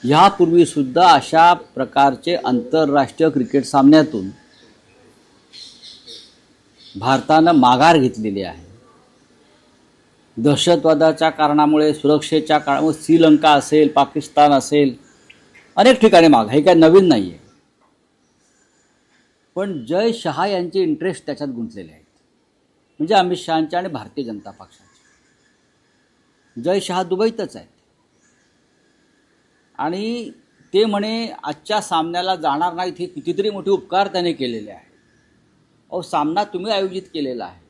यापूर्वीसुद्धा अशा प्रकारचे आंतरराष्ट्रीय क्रिकेट सामन्यातून भारतानं माघार घेतलेली आहे. दहशतवादाच्या कारणामुळे, सुरक्षेच्या कारणामुळे श्रीलंका असेल, पाकिस्तान असेल, अनेक ठिकाणी माग, हे काय नवीन नाही आहे. पण जय शहा यांचे इंटरेस्ट त्याच्यात गुंतलेले आहेत, म्हणजे अमित शहांच्या आणि भारतीय जनता पक्षाचे. जय शहा दुबईतच आहेत आणि ते म्हणे आजच्या सामन्याला जाणार नाहीत. हे कितीतरी मोठे उपकार त्याने केलेले आहेत. अहो, सामना तुम्ही आयोजित केलेला आहे,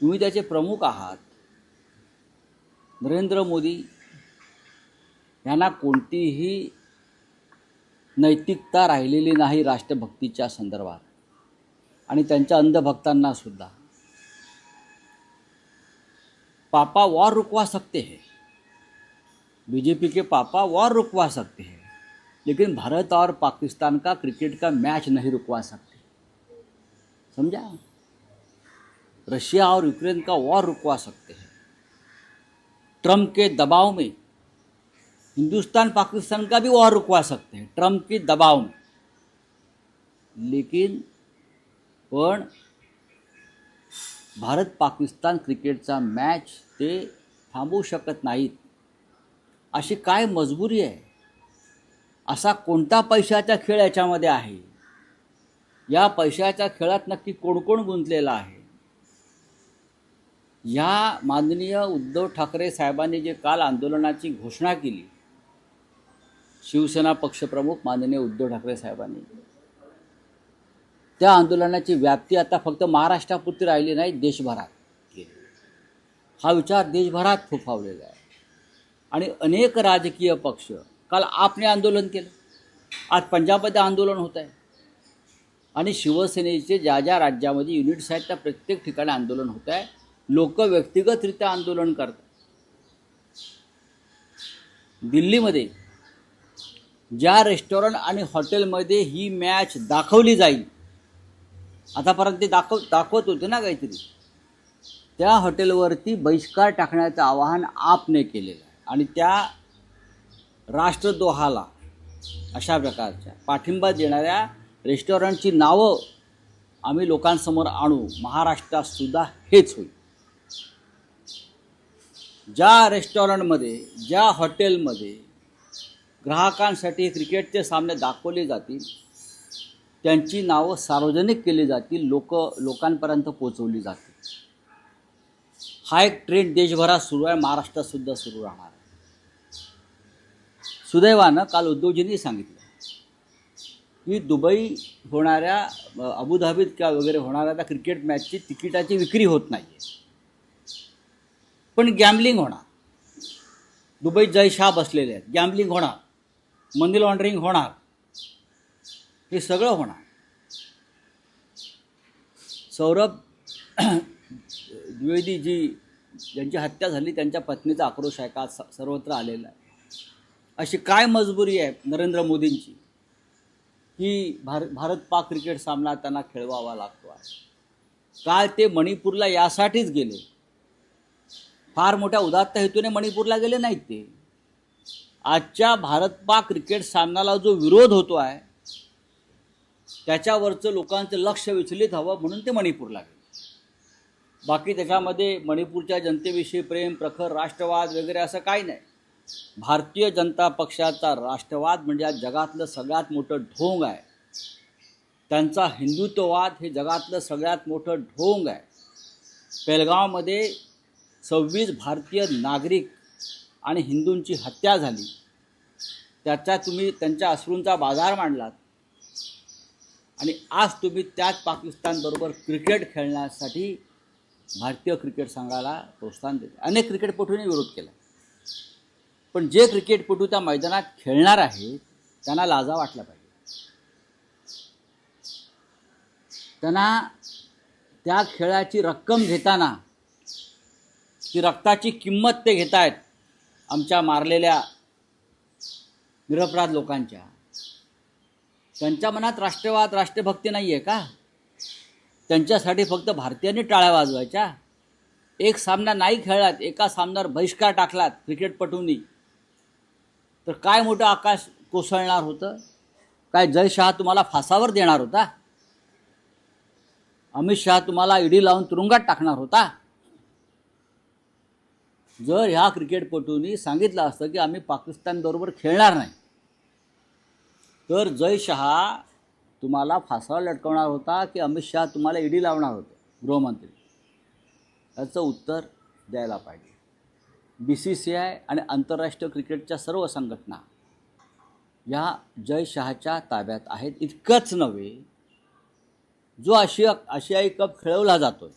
तुम्ही त्याचे प्रमुख आहात. नरेंद्र मोदी यांना कोणतीही नैतिकता राहिलेली नाही राष्ट्रभक्तीच्या संदर्भात, आणि त्यांच्या अंधभक्तांना सुद्धा. पापा वॉर रुकवा सकते हैं, बीजेपी के पापा वॉर रुकवा सकते हैं, लेकिन भारत और पाकिस्तान का क्रिकेट का मैच नहीं रुकवा सकते. समझा? रशिया और यूक्रेन का वॉर रुकवा सकते हैं. ट्रंप के दबाव में हिंदुस्तान पाकिस्तान का भी वॉर रुकवा सकते हैं, ट्रंप के दबाव में. लेकिन पण भारत पाकिस्तान क्रिकेटचा मॅच ते थांबवू शकत नाहीत. अशी काय मजबुरी आहे? असा कोणता पैशाचा खेळ याच्यामध्ये आहे? या पैशाच्या खेळात नक्की कोण कोण गुंतलेला आहे? या माननीय उद्धव ठाकरे साहेबांनी जे काल आंदोलनाची घोषणा केली, शिवसेना पक्षप्रमुख माननीय उद्धव ठाकरे साहेबांनी, त्या आंदोलनाची व्याप्ती आता फक्त महाराष्ट्रापुरती राहिली नाही, देशभरात केली. हा विचार देशभरात फोफावलेला आहे आणि अनेक राजकीय पक्ष, काल आपने आंदोलन केलं, आज पंजाबमध्ये आंदोलन होत आहे, आणि शिवसेनेचे ज्या ज्या राज्यामध्ये युनिट्स आहेत त्या प्रत्येक ठिकाणी आंदोलन होत आहे. लोक व्यक्तिगतरित्या आंदोलन करतात. दिल्लीमध्ये ज्या रेस्टॉरंट आणि हॉटेलमध्ये ही मॅच दाखवली जाईल, आतापर्यंत ते दाखवत होते ना काहीतरी, त्या हॉटेलवरती बहिष्कार टाकण्याचं आवाहन आपने केलेलं आहे. आणि त्या राष्ट्रद्रोहाला, अशा प्रकारच्या पाठिंबा देणाऱ्या रेस्टॉरंटची नावं आम्ही लोकांसमोर आणू. महाराष्ट्रात सुद्धा हेच होईल. ज्या रेस्टॉरंटमध्ये, ज्या हॉटेलमध्ये ग्राहकांसाठी क्रिकेटचे सामने दाखवले जातील, त्यांची नावं सार्वजनिक केली जातील, लोकांपर्यंत पोचवली जातील. हा एक ट्रेंड देशभरात सुरू आहे, महाराष्ट्रात सुद्धा सुरू राहणार आहे. सुदैवानं काल उद्धवजींनी सांगितलं की दुबई होणाऱ्या, अबुधाबीत किंवा वगैरे होणाऱ्या त्या क्रिकेट मॅचची तिकिटाची विक्री होत नाही आहे, पण गॅम्बलिंग होणार. दुबईत जय शहा बसलेले आहेत, गॅम्बलिंग होणार, मनी लॉन्ड्रिंग होणार, हे सगळं होणार. सौरभ द्विवेदी जी ज्यांची हत्या झाली, त्यांच्या पत्नीचा आक्रोश आहे का सर्वत्र आलेला आहे. अशी काय मजबुरी आहे नरेंद्र मोदींची की भारत पाक क्रिकेट सामना त्यांना खेळवावा लागतो आहे. काल ते मणिपूरला यासाठीच गेले, फार मोठ्या उदात्त हेतूने मणिपूरला गेले नाहीत ते. आजच्या भारत पाक क्रिकेट सामन्याला जो विरोध होतो आहे त्याच्यावरचं लोकांचं लक्ष विचलित हवं म्हणून ते मणिपूरला गेले. बाकी त्याच्यामध्ये मणिपूरच्या जनतेविषयी प्रेम, प्रखर राष्ट्रवाद वगैरे असं काही नाही. भारतीय जनता पक्षाचा राष्ट्रवाद म्हणजे आज जगातलं सगळ्यात मोठं ढोंग आहे. त्यांचा हिंदुत्ववाद हे जगातलं सगळ्यात मोठं ढोंग आहे. पेलगावमध्ये 26 भारतीय नागरिक आणि हिंदूंची हत्या झाली, त्याचा तुम्ही त्यांच्या अश्रूंचा बाजार मांडलात, आणि आज तुम्ही त्याच पाकिस्तानबरोबर क्रिकेट खेळण्यासाठी भारतीय क्रिकेट संघाला प्रोत्साहन देते. अनेक क्रिकेटपटूंनी विरोध केला, पण जे क्रिकेटपटू त्या मैदानात खेळणार आहेत त्यांना लाजा वाटला पाहिजे. त्यांना त्या खेळाची रक्कम घेताना ती रक्ताची किंमत ते घेत आहेत आमच्या मारलेल्या निरपराध लोकांच्या. त्यांच्या मनात राष्ट्रवाद, राष्ट्रभक्ती नाही आहे का? त्यांच्यासाठी फक्त भारतीयांनी टाळ्या वाजवायच्या? एक सामना नाही खेळलात, एका सामन्यावर बहिष्कार टाकलात क्रिकेटपटूंनी, तर काय मोठं आकाश कोसळणार होतं? काय जय शहा तुम्हाला फासावर देणार होता? अमित शहा तुम्हाला ईडी लावून तुरुंगात टाकणार होता? जर ह्या क्रिकेटपटूंनी सांगितलं असतं की आम्ही पाकिस्तानबरोबर खेळणार नाही, तर जय शहा तुम्हाला फासावर लटकवणार होता की अमित शहा तुम्हाला ईडी लावणार होते गृहमंत्री? याचं उत्तर द्यायला पाहिजे. BCCI आणि आंतरराष्ट्रीय क्रिकेटच्या सर्व संघटना या जय शहाच्या ताब्यात आहेत. इतकंच नव्हे, जो आशियाई कप खेळवला जातो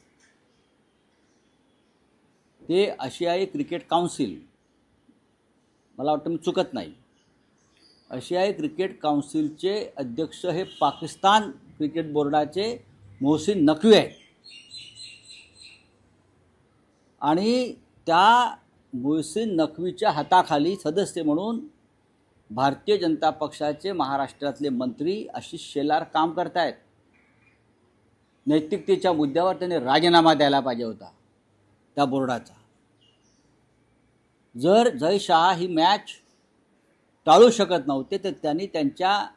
ते आशियाई क्रिकेट काउन्सिल, मला वाटतं मी चुकत नाही, आशियाई क्रिकेट काउन्सिलचे अध्यक्ष हे पाकिस्तान क्रिकेट बोर्डाचे मोहसिन नक्वी आहेत. आणि त्या मोहसिन नक्वीच्या हाताखाली सदस्य म्हणून भारतीय जनता पक्षाचे महाराष्ट्रातले मंत्री आशिष शेलार काम करत आहेत. नैतिकतेच्या मुद्द्यावर त्यांनी राजीनामा द्यायला पाहिजे होता त्या बोर्डाचा. जर जय शहा ही मॅच टाळू शकत नव्हते तर त्यांनी त्यांच्या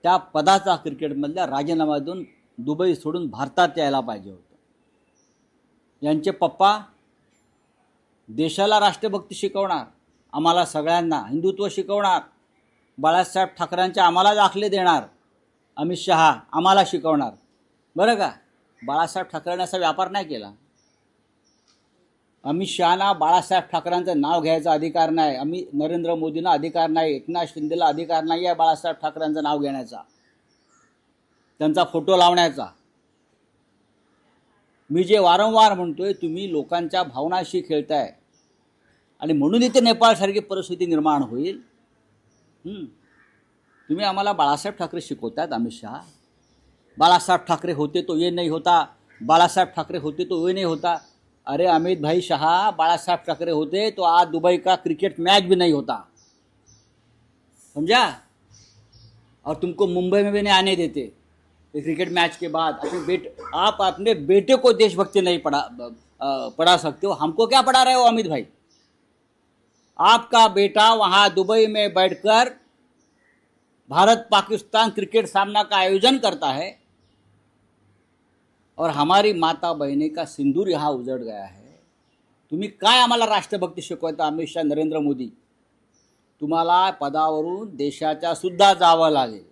त्या पदाचा क्रिकेटमधल्या राजीनामा देऊन दुबई सोडून भारतात यायला पाहिजे होतं. यांचे पप्पा देशाला राष्ट्रभक्ती शिकवणार, आम्हाला सगळ्यांना हिंदुत्व शिकवणार, बाळासाहेब ठाकरेंच्या आम्हाला दाखले देणार, अमित शहा आम्हाला शिकवणार. बरं का, बाळासाहेब ठाकरेंनी असा व्यापार नाही केला. अमित शहाना बाळासाहेब ठाकरेंचं नाव घ्यायचा अधिकार नाही, नरेंद्र मोदींना अधिकार नाही, एकनाथ शिंदेला अधिकार नाही आहे बाळासाहेब ठाकरेंचं नाव घेण्याचा, त्यांचा फोटो लावण्याचा. मी जे वारंवार म्हणतोय, तुम्ही लोकांच्या भावनाशी खेळताय आणि म्हणून इथे नेपाळसारखी परिस्थिती निर्माण होईल. तुम्ही आम्हाला बाळासाहेब ठाकरे शिकवतात. अमित शहा, बाळासाहेब ठाकरे होते तो ये नहीं होता, बाळासाहेब ठाकरे होते तो ये नहीं होता. अरे अमित भाई शाह, बाळासाहेब ठाकरे होते तो आज दुबई का क्रिकेट मैच भी नहीं होता, समझा? और तुमको मुंबई में भी नहीं आने देते क्रिकेट मैच के बाद. आप अपने बेटे को देशभक्ति नहीं पढ़ा सकते हो, हमको क्या पढ़ा रहे हो अमित भाई? आपका बेटा वहाँ दुबई में बैठकर भारत पाकिस्तान क्रिकेट सामना का आयोजन करता है और हमारी माता बहने का सिंदूर यहाँ उजड़ गया है. तुम्ही काय आम्हाला राष्ट्रभक्ती शिकवता? अमित शाह, नरेंद्र मोदी, तुम्हाला पदावरून देशाच्या सुद्धा जावं लागेल.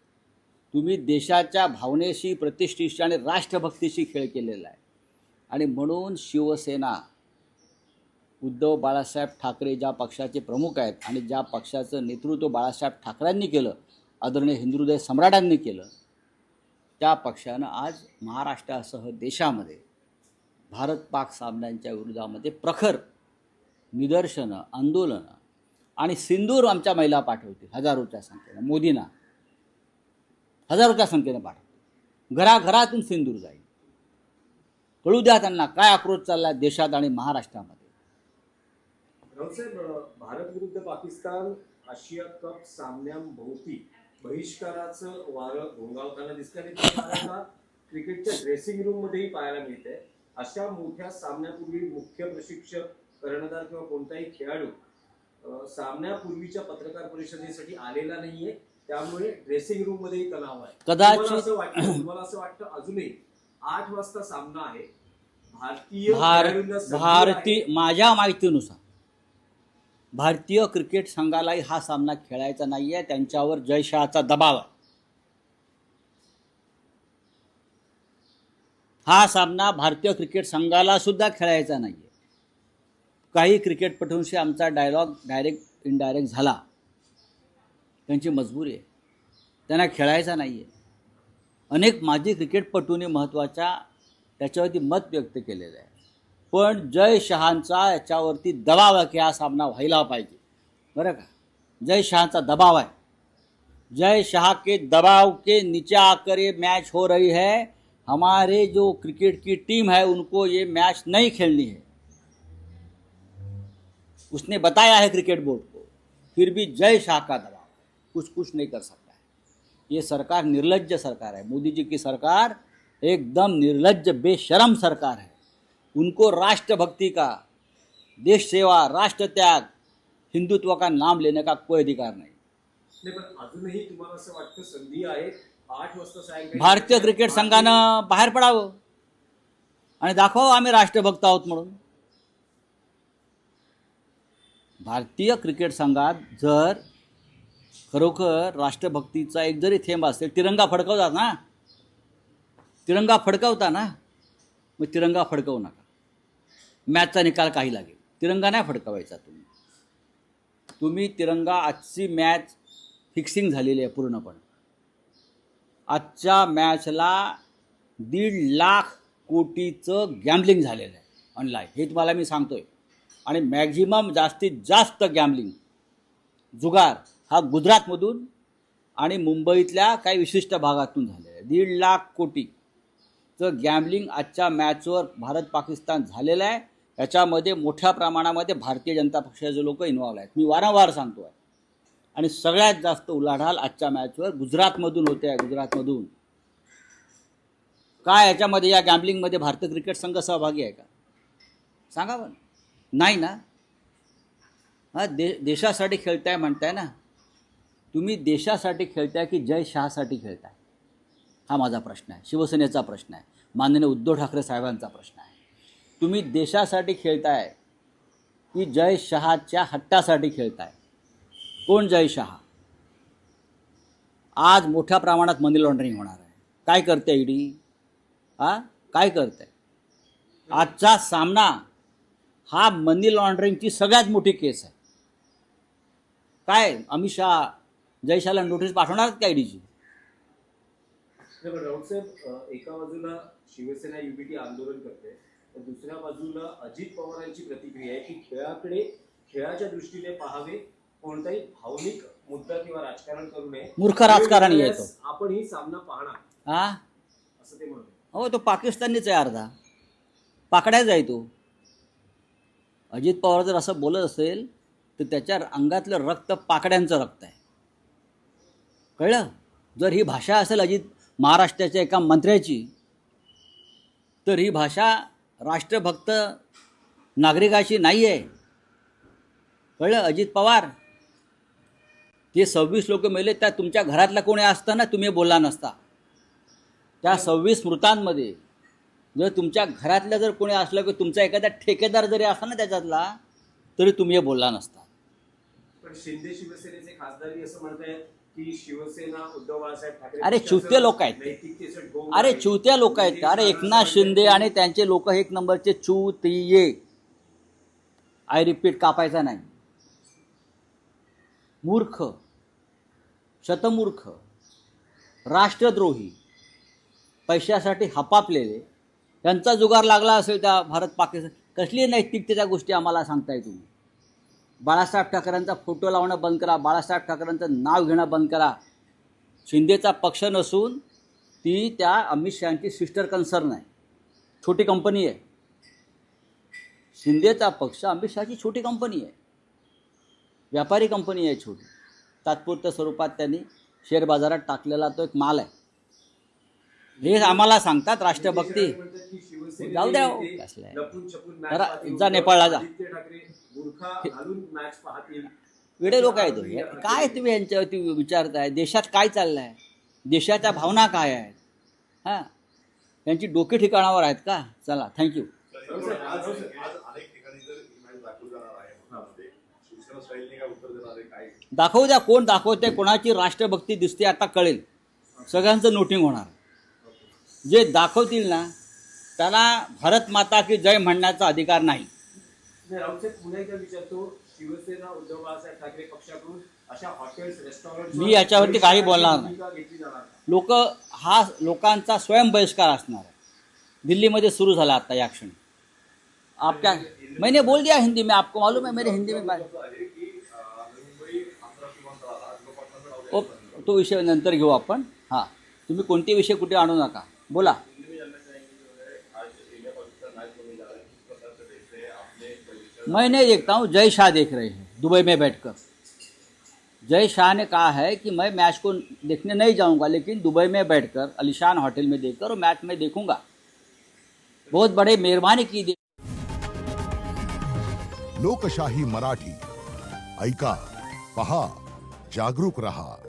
तुम्ही देशाच्या भावनेशी, प्रतिष्ठेशी आणि राष्ट्रभक्तीशी खेळ केलेला आहे. आणि म्हणून शिवसेना, उद्धव बाळासाहेब ठाकरे ज्या पक्षाचे प्रमुख आहेत आणि ज्या पक्षाचं नेतृत्व बाळासाहेब ठाकरेंनी केलं, आदरणीय हिंदुहृदय सम्राटांनी केलं, त्या पक्षानं आज महाराष्ट्रासह देशामध्ये भारत पाक सामन्यांच्या विरोधामध्ये प्रखर निदर्शनं, आंदोलनं आणि सिंदूर आमच्या महिला पाठवतील हजारोच्या संख्येनं. मोदींना हजारोच्या संख्येनं पाठवतील. घराघरातून सिंदूर जाईल. कळू द्या त्यांना काय आक्रोश चालला देशात आणि महाराष्ट्रामध्ये. रावसाहेब, भारत विरुद्ध पाकिस्तान आशिया कप सामन्यांभोवती बहिष्काराचं वारं घोंगावताना दिसतंय आणि ते क्रिकेटच्या ड्रेसिंग रूम मध्येही पाहायला मिळतंय. अशा मोठ्या सामन्यापूर्वी मुख्य प्रशिक्षक, कर्णधार किंवा कोणताही खेळाडू सामन्यापूर्वीच्या पत्रकार परिषदेसाठी आलेला नाहीये, त्यामुळे ड्रेसिंग रूम मध्येही तणाव आहे. कदाचित तुम्हाला असं वाटतं अजूनही 8 वाजता सामना आहे, भारतीय माझ्या माहितीनुसार भारतीय क्रिकेट संघालाही हा सामना खेळायचा नाही आहे. त्यांच्यावर जय शहाचा दबाव आहे. हा सामना भारतीय क्रिकेट संघाला सुद्धा खेळायचा नाही आहे. काही क्रिकेटपटूंशी आमचा डायलॉग डायरेक्ट इनडायरेक्ट झाला, त्यांची मजबुरी आहे, त्यांना खेळायचा नाही आहे. अनेक माजी क्रिकेटपटूंनी महत्त्वाच्या त्याच्यावरती मत व्यक्त केलेलं आहे. पण जय शहांचा याच्यावरती दबाव आहे की हा सामना व्हायला पाहिजे. बरं का, जय शहांचा दबाव आहे. जय शाह के दबाव के नीचे आकर ये मैच हो रही है. हमारे जो क्रिकेट की टीम है उनको ये मैच नहीं खेलनी है, उसने बताया है क्रिकेट बोर्ड को. फिर भी जय शाह का दबाव, कुछ नहीं कर सकता है. ये सरकार निर्लज्ज सरकार है. मोदी जी की सरकार एकदम निर्लज्ज बेशरम सरकार है. उनको राष्ट्रभक्ति का, देश सेवा, राष्ट्र त्याग हिंदुत्व का नाम लेने का कोई अधिकार नाही. नाही, पण अजूनही तुम्हाला असं वाटतं संधी आहे 8 वाजता सायंकाळी भारतीय क्रिकेट संघानं बाहेर पडावं आणि दाखवावं आम्ही राष्ट्रभक्त आहोत म्हणून. भारतीय क्रिकेट संघात जर खरोखर राष्ट्रभक्तीचा एक जरी थेंब असेल, तिरंगा फडकवतात ना, तिरंगा फडकवता ना, मग तिरंगा फडकवू नका. मॅचचा निकाल काही लागेल, तिरंगा नाही फडकवायचा तुम्ही. तुम्ही तिरंगा, आजची मॅच फिक्सिंग झालेली आहे पूर्णपणे. आजच्या मॅचला 1.5 लाख कोटीचं गॅम्बलिंग झालेलं आहे ऑनलाईन, हे तुम्हाला मी सांगतोय. आणि मॅक्झिमम जास्तीत जास्त गॅम्बलिंग, जुगार हा गुजरातमधून आणि मुंबईतल्या काही विशिष्ट भागातून झालेलं आहे. 1.5 लाख कोटीचं गॅम्बलिंग आजच्या मॅचवर भारत पाकिस्तान झालेलं आहे. याच्यामध्ये मोठ्या प्रमाणामध्ये भारतीय जनता पक्षाचे लोक इन्व्हॉल्व आहेत, मी वारंवार सांगतो आहे. आणि सगळ्यात जास्त उलाढाल आजच्या मॅचवर गुजरातमधून होते आहे, गुजरातमधून. काय याच्यामध्ये, या गॅम्बलिंगमध्ये भारतीय क्रिकेट संघ सहभागी आहे का? सांगा बरं. नाही ना. हां, देशासाठी खेळताय म्हणताय ना तुम्ही. देशासाठी खेळताय की जय शहासाठी खेळताय, हा माझा प्रश्न आहे, शिवसेनेचा प्रश्न आहे, माननीय उद्धव ठाकरे साहेबांचा प्रश्न आहे. तुम्ही देशासाठी खेळताय की जय शहाच्या हट्टासाठी खेळताय? कोण जय शहा? आज मोठ्या प्रमाणात मनी लॉन्ड्रिंग होणार आहे. काय करते ईडी? काय करते? आजचा सामना हा मनी लॉन्ड्रिंगची सगळ्यात मोठी केस आहे. काय अमित शहा जय शहाला नोटीस पाठवणार का ईडीची? राऊत साहेब, एका बाजूला शिवसेना युबीटी आंदोलन करते, तर दुसऱ्या बाजूला अजित पवारांची प्रतिक्रिया आहे की खेळाच्या दृष्टीने पाहावे, कोणताही भावनिक मुद्दा किंवा राजकारण करू नये. मूर्ख राजकारण येतो. आपण ही सामना पाहणार असं ते म्हणतो. हो, तो पाकिस्तानीच आहे, अर्धा पाकड्याच आहे तो. अजित पवार जर असं बोलत असेल तर त्याच्या अंगातलं रक्त पाकड्यांचं रक्त आहे, कळलं? जर ही भाषा असेल महाराष्ट्राच्या एका मंत्र्याची, तर ही भाषा राष्ट्रभक्त नागरिकाची नाही आहे, कळलं? अजित पवार, ते 26 लोक मेले, त्या तुमच्या घरातला कोणी असतं ना, तुम्ही बोलला नसता. त्या 26 मृतांमध्ये जर तुमच्या घरातल्या जर कोणी असलं, की तुमचा एखादा ठेकेदार जरी असला ना त्याच्यातला, तरी तुम्ही बोलला नसता. पण शिंदे शिवसेनेचे खासदारही असं म्हणतायत की शिवसेना उद्धव बाळासाहेब ठाकरे, अरे चुत्या लोक आहेत, अरे चुत्या लोक आहेत. अरे एकनाथ शिंदे आणि त्यांचे लोक एक नंबरचे चुतिये. आय रिपीट, कापायचा नाही. मूर्ख, शतमूर्ख, राष्ट्रद्रोही, पैशासाठी हपापलेले, त्यांचा जुगार लागला असेल त्या भारत पाकिस्तान. कसली नैतिकतेच्या गोष्टी आम्हाला सांगताय तुम्ही? बाळासाहेब ठाकरेंचा फोटो लावणं बंद करा, बाळासाहेब ठाकरेंचं नाव घेणं बंद करा. शिंदेचा पक्ष नसून ती त्या अमित शहाची सिस्टर कन्सर्न आहे, छोटी कंपनी आहे. शिंदेचा पक्ष अमित शहाची छोटी कंपनी आहे, व्यापारी कंपनी आहे छोटी. तात्पुरत्या स्वरूपात त्यांनी शेअर बाजारात टाकलेला तो एक माल आहे. हे आम्हाला सांगतात राष्ट्रभक्ती. जाऊ द्या, कसलं जा नेपाळला जा. वेडे लोक आहेत. काय तुम्ही यांच्यावरती विचारताय? देशात काय चाललं आहे, देशाच्या भावना काय आहेत? हां, त्यांची डोके ठिकाणावर आहेत का? चला, थँक्यू. दाखवू द्या, कोण दाखवते, कोणाची राष्ट्रभक्ती दिसते आता कळेल. सगळ्यांचं नोटिंग होणार. जे दाखवतील ना त्याला भारत माता की जय म्हणण्याचा अधिकार नाही. शिवसेना उद्धव बाळासाहेब ठाकरे पक्षाकडून अशा हॉटेल्स, रेस्टॉरंट, मी याच्यावरती काही बोलणार नाही. लोकांचा स्वयंबहिष्कार असणार आहे. दिल्लीमध्ये सुरू झाला आता या क्षणी. आप क्या, मैंने बोल दिया हिंदी में, आपको मालूम है मेरे हिंदी में. तो विषय नंतर घेऊ आपण. हां, तुम्ही कोणते विषय कुठे आणू नका, बोला. मैं नहीं देखता हूँ, जय शाह देख रहे हैं दुबई में बैठकर. जय शाह ने कहा है कि मैं मैच को देखने नहीं जाऊंगा, लेकिन दुबई में बैठकर अलीशान होटल में देखकर और मैच में देखूंगा. बहुत बड़े मेहरबानी की. लोकशाही मराठी ऐका, पहा, जागरूक रहा.